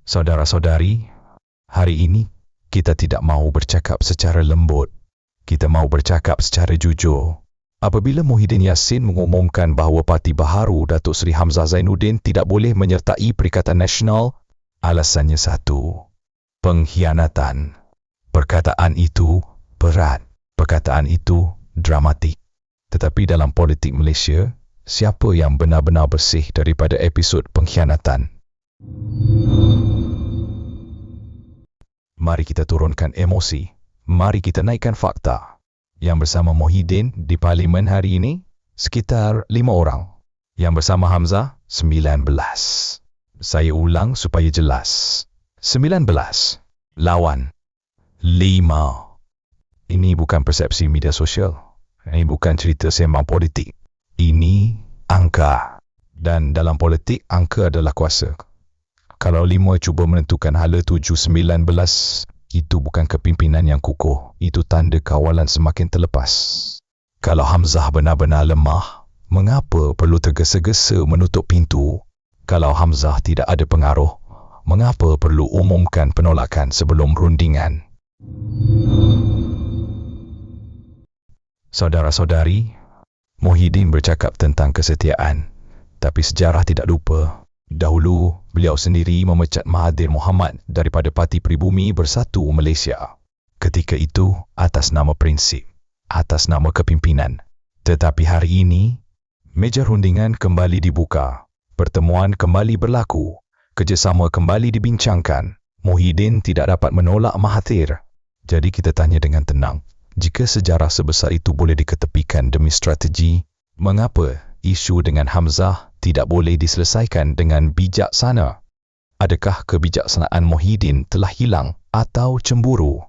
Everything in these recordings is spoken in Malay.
Saudara-saudari, hari ini kita tidak mahu bercakap secara lembut. Kita mahu bercakap secara jujur. Apabila Muhyiddin Yassin mengumumkan bahawa Parti Baharu Datuk Seri Hamzah Zainuddin tidak boleh menyertai Perikatan Nasional, alasannya satu, pengkhianatan. Perkataan itu berat. Perkataan itu dramatik. Tetapi dalam politik Malaysia, siapa yang benar-benar bersih daripada episod pengkhianatan? Mari kita turunkan emosi. Mari kita naikkan fakta. Yang bersama Muhyiddin di Parlimen hari ini, sekitar 5 orang. Yang bersama Hamzah, 19. Saya ulang supaya jelas. 19. Lawan, 5. Ini bukan persepsi media sosial. Ini bukan cerita sembang politik. Ini angka. Dan dalam politik, angka adalah kuasa. Kalau 5 cuba menentukan hala 7-19, itu bukan kepimpinan yang kukuh. Itu tanda kawalan semakin terlepas. Kalau Hamzah benar-benar lemah, mengapa perlu tergesa-gesa menutup pintu? Kalau Hamzah tidak ada pengaruh, mengapa perlu umumkan penolakan sebelum rundingan? Saudara-saudari, Muhyiddin bercakap tentang kesetiaan. Tapi sejarah tidak lupa. Dahulu, beliau sendiri memecat Mahathir Mohamad daripada Parti Pribumi Bersatu Malaysia. Ketika itu, atas nama prinsip, atas nama kepimpinan. Tetapi hari ini, meja rundingan kembali dibuka. Pertemuan kembali berlaku. Kerjasama kembali dibincangkan. Muhyiddin tidak dapat menolak Mahathir. Jadi kita tanya dengan tenang, jika sejarah sebesar itu boleh diketepikan demi strategi, mengapa isu dengan Hamzah tidak boleh diselesaikan dengan bijaksana? Adakah kebijaksanaan Muhyiddin telah hilang atau cemburu?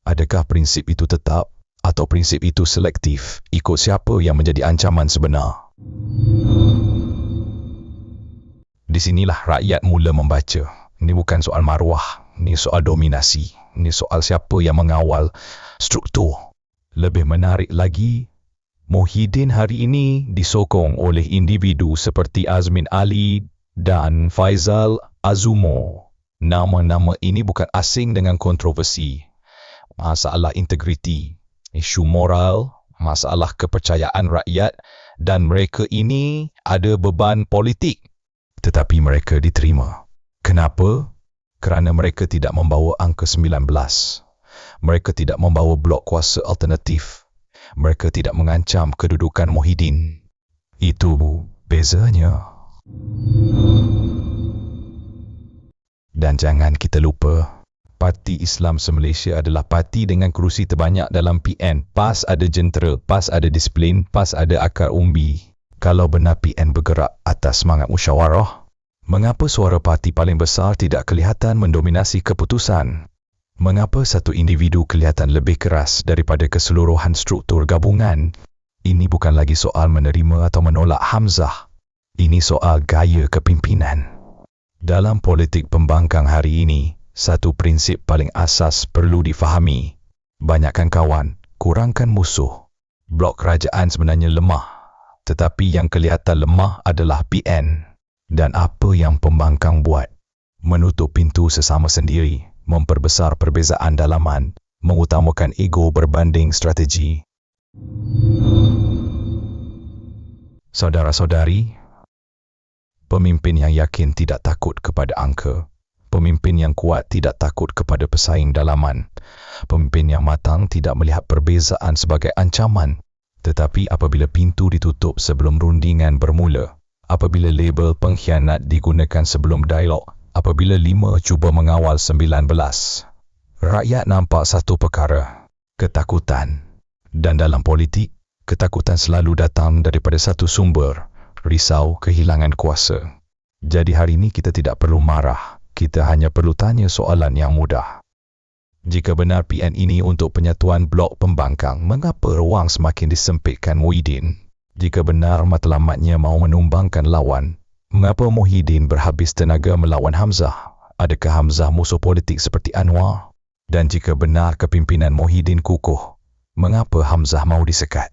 Adakah prinsip itu tetap atau prinsip itu selektif ikut siapa yang menjadi ancaman sebenar? Di sinilah rakyat mula membaca. Ini bukan soal maruah, ini soal dominasi, ini soal siapa yang mengawal struktur. Lebih menarik lagi, Muhyiddin hari ini disokong oleh individu seperti Azmin Ali dan Faizal Azumo. Nama-nama ini bukan asing dengan kontroversi. Masalah integriti, isu moral, masalah kepercayaan rakyat, dan mereka ini ada beban politik. Tetapi mereka diterima. Kenapa? Kerana mereka tidak membawa angka 19. Mereka tidak membawa blok kuasa alternatif. Mereka tidak mengancam kedudukan Muhyiddin. Itu bezanya. Dan jangan kita lupa, Parti Islam se-Malaysia adalah parti dengan kerusi terbanyak dalam PN. PAS ada jentera, PAS ada disiplin, PAS ada akar umbi. Kalau benar PN bergerak atas semangat musyawarah, mengapa suara parti paling besar tidak kelihatan mendominasi keputusan? Mengapa satu individu kelihatan lebih keras daripada keseluruhan struktur gabungan? Ini bukan lagi soal menerima atau menolak Hamzah. Ini soal gaya kepimpinan. Dalam politik pembangkang hari ini, satu prinsip paling asas perlu difahami. Banyakkan kawan, kurangkan musuh. Blok kerajaan sebenarnya lemah. Tetapi yang kelihatan lemah adalah PN. Dan apa yang pembangkang buat? Menutup pintu sesama sendiri. Memperbesar perbezaan dalaman, mengutamakan ego berbanding strategi. Saudara-saudari, pemimpin yang yakin tidak takut kepada angka, pemimpin yang kuat tidak takut kepada pesaing dalaman, pemimpin yang matang tidak melihat perbezaan sebagai ancaman. Tetapi apabila pintu ditutup sebelum rundingan bermula, apabila label pengkhianat digunakan sebelum dialog, apabila 5 cuba mengawal 19, rakyat nampak satu perkara, ketakutan. Dan dalam politik, ketakutan selalu datang daripada satu sumber, risau kehilangan kuasa. Jadi hari ini kita tidak perlu marah, kita hanya perlu tanya soalan yang mudah. Jika benar PN ini untuk penyatuan blok pembangkang, mengapa ruang semakin disempitkan Muhyiddin? Jika benar matlamatnya mahu menumbangkan lawan, mengapa Muhyiddin berhabis tenaga melawan Hamzah? Adakah Hamzah musuh politik seperti Anwar? Dan jika benar kepimpinan Muhyiddin kukuh, mengapa Hamzah mahu disekat?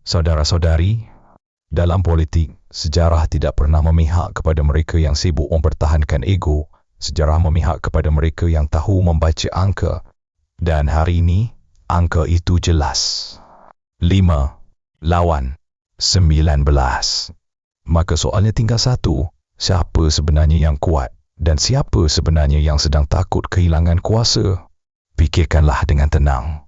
Saudara-saudari, Dalam politik, sejarah tidak pernah memihak kepada mereka yang sibuk mempertahankan ego. Sejarah memihak kepada mereka yang tahu membaca angka. Dan hari ini, angka itu jelas. 5 lawan 19. Maka soalnya tinggal satu, siapa sebenarnya yang kuat dan siapa sebenarnya yang sedang takut kehilangan kuasa? Fikirkanlah dengan tenang.